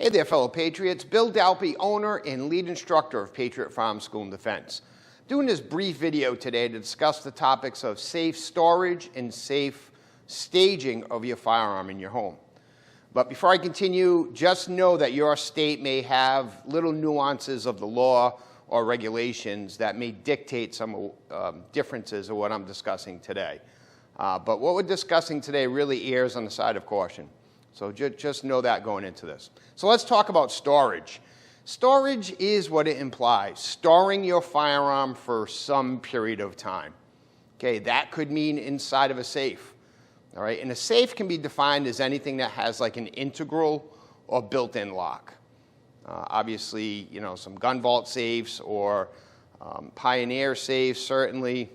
Hey there, fellow Patriots. Bill Dalpy, owner and lead instructor of Patriot Firearm School and Defense. Doing this brief video today to discuss the topics of safe storage and safe staging of your firearm in your home. But before I continue, just know that your state may have little nuances of the law or regulations that may dictate some differences of what I'm discussing today. But what we're discussing today really errs on the side of caution. So just know that going into this. So let's talk about storage. Storage is what it implies, storing your firearm for some period of time. Okay, that could mean inside of a safe. All right, and a safe can be defined as anything that has like an integral or built-in lock. Obviously, you know, some gun vault safes or Pioneer safes, certainly.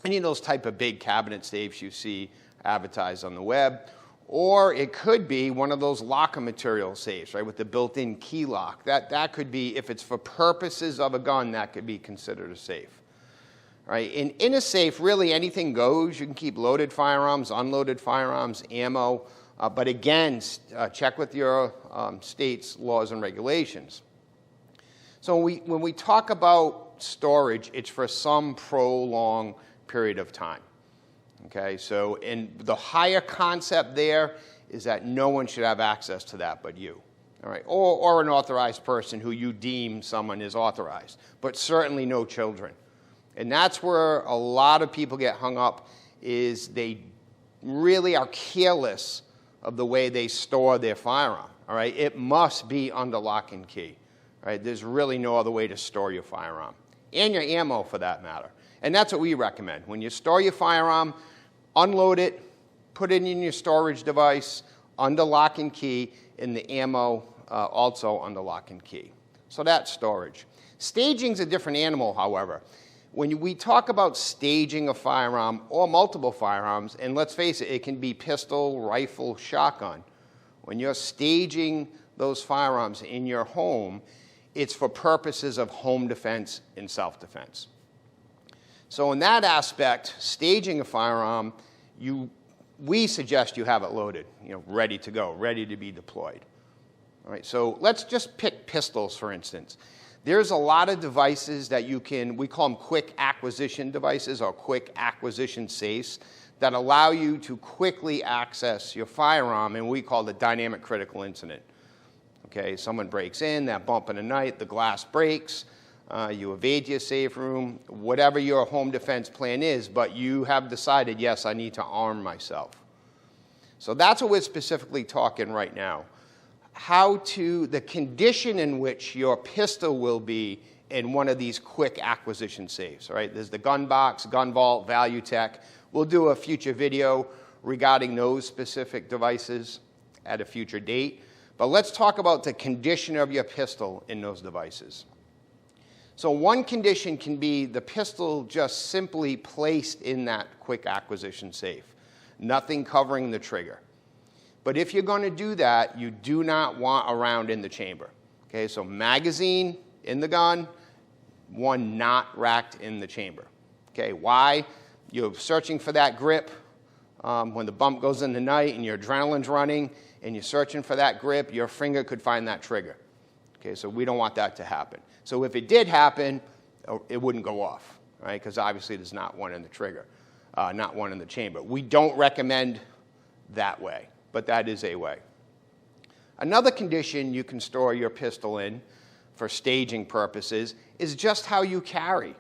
Any of those type of big cabinet safes you see advertised on the web. Or it could be one of those locker material safes, right, with the built-in key lock. That could be, if it's for purposes of a gun, that could be considered a safe. Right? In a safe, really anything goes. You can keep loaded firearms, unloaded firearms, ammo. But again, check with your state's laws and regulations. So when we talk about storage, it's for some prolonged period of time. Okay, so and the higher concept there is that no one should have access to that but you. All right, or an authorized person who you deem someone is authorized, but certainly no children. And that's where a lot of people get hung up, is they really are careless of the way they store their firearm. All right, it must be under lock and key. All right, there's really no other way to store your firearm, and your ammo for that matter. And that's what we recommend. When you store your firearm, unload it, put it in your storage device under lock and key, and the ammo also under lock and key. So that's storage. Staging's a different animal, however. When we talk about staging a firearm or multiple firearms, and let's face it, it can be pistol, rifle, shotgun. When you're staging those firearms in your home, it's for purposes of home defense and self-defense. So in that aspect, staging a firearm, we suggest you have it loaded, ready to go, ready to be deployed. All right, so let's just pick pistols, for instance. There's a lot of devices that we call them quick acquisition devices or quick acquisition safes that allow you to quickly access your firearm, and we call it dynamic critical incident. Okay, someone breaks in, that bump in the night, the glass breaks, you evade your safe room, whatever your home defense plan is, but you have decided, yes, I need to arm myself. So that's what we're specifically talking right now. The condition in which your pistol will be in one of these quick acquisition safes, right? There's the gun box, gun vault, value tech. We'll do a future video regarding those specific devices at a future date. But let's talk about the condition of your pistol in those devices. So one condition can be the pistol just simply placed in that quick acquisition safe, nothing covering the trigger. But if you're going to do that, you do not want a round in the chamber. Okay, so magazine in the gun, one not racked in the chamber. Okay, why? You're searching for that grip when the bump goes in the night and your adrenaline's running and you're searching for that grip, your finger could find that trigger. Okay, so we don't want that to happen. So if it did happen, it wouldn't go off, right? Because obviously there's not one in the trigger, not one in the chamber. We don't recommend that way, but that is a way. Another condition you can store your pistol in for staging purposes is just how you carry,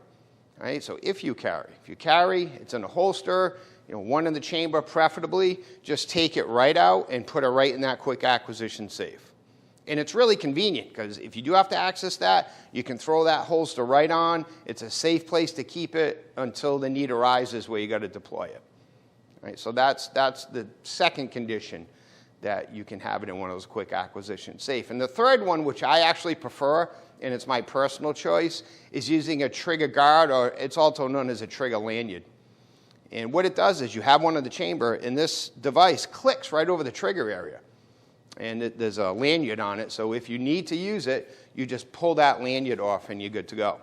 right? So if you carry, it's in a holster, one in the chamber preferably, just take it right out and put it right in that quick acquisition safe. And it's really convenient because if you do have to access that, you can throw that holster right on. It's a safe place to keep it until the need arises where you got to deploy it. Right? So that's the second condition that you can have it in one of those quick acquisition safe. And the third one, which I actually prefer, and it's my personal choice, is using a trigger guard, or it's also known as a trigger lanyard. And what it does is you have one in the chamber, and this device clicks right over the trigger area. And there's a lanyard on it, so if you need to use it, you just pull that lanyard off and you're good to go.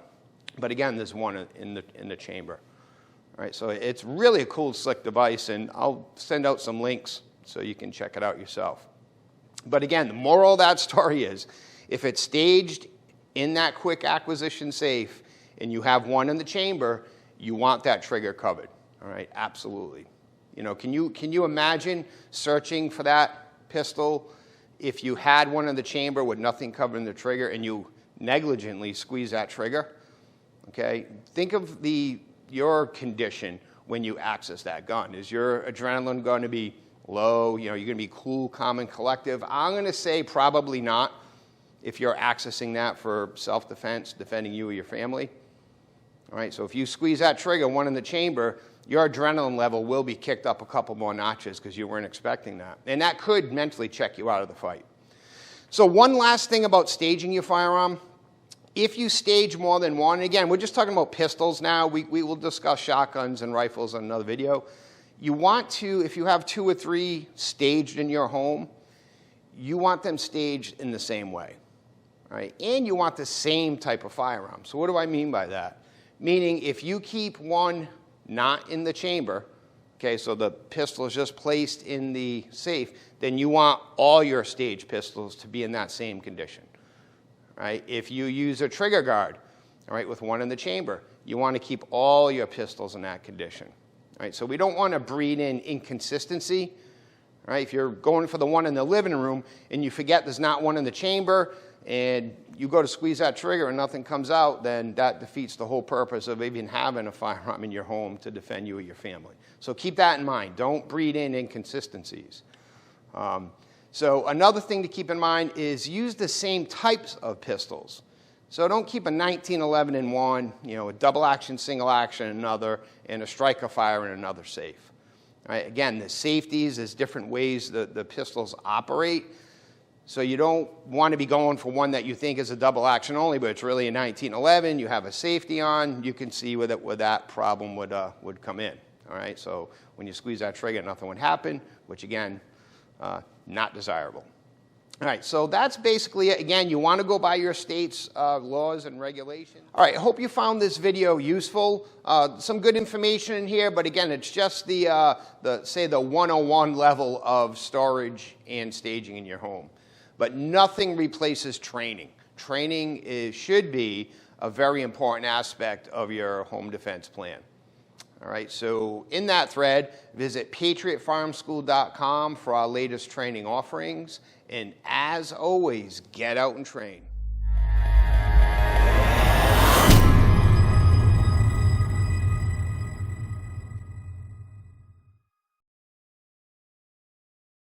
But again, there's one in the chamber. All right, so it's really a cool, slick device, and I'll send out some links so you can check it out yourself. But again, the moral of that story is, if it's staged in that quick acquisition safe and you have one in the chamber, you want that trigger covered, all right? Absolutely. You know, can you imagine searching for that pistol if you had one in the chamber with nothing covering the trigger and you negligently squeeze that trigger? Okay, think of your condition when you access that gun. Is your adrenaline going to be low? You know, you're going to be cool, calm, and collective? I'm going to say probably not if you're accessing that for self-defense, defending you or your family. All right, so if you squeeze that trigger, one in the chamber, your adrenaline level will be kicked up a couple more notches because you weren't expecting that. And that could mentally check you out of the fight. So one last thing about staging your firearm. If you stage more than one, again, we're just talking about pistols now. We will discuss shotguns and rifles in another video. You want to, if you have 2 or 3 staged in your home, you want them staged in the same way, right? And you want the same type of firearm. So what do I mean by that? Meaning if you keep one not in the chamber, okay, so the pistol is just placed in the safe, then you want all your staged pistols to be in that same condition. Right? If you use a trigger guard, all right, with one in the chamber, you want to keep all your pistols in that condition. Right? So we don't want to breed in inconsistency. Right? If you're going for the one in the living room and you forget there's not one in the chamber and you go to squeeze that trigger and nothing comes out, then that defeats the whole purpose of even having a firearm in your home to defend you or your family. So keep that in mind. Don't breed in inconsistencies. So another thing to keep in mind is use the same types of pistols. So don't keep a 1911 in one, you know, a double action, single action in another, and a striker fire in another safe. All right? Again, the safeties, there's different ways the pistols operate. So you don't want to be going for one that you think is a double action only, but it's really a 1911. You have a safety on. You can see where that problem would come in. All right. So when you squeeze that trigger, nothing would happen, which again, not desirable. All right, so that's basically it. Again, you want to go by your state's laws and regulations. All right, I hope you found this video useful. Some good information in here, but again, it's just the 101 level of storage and staging in your home. But nothing replaces training. Training should be a very important aspect of your home defense plan. All right, so in that thread, visit patriotfirearmschool.com for our latest training offerings. And as always, get out and train.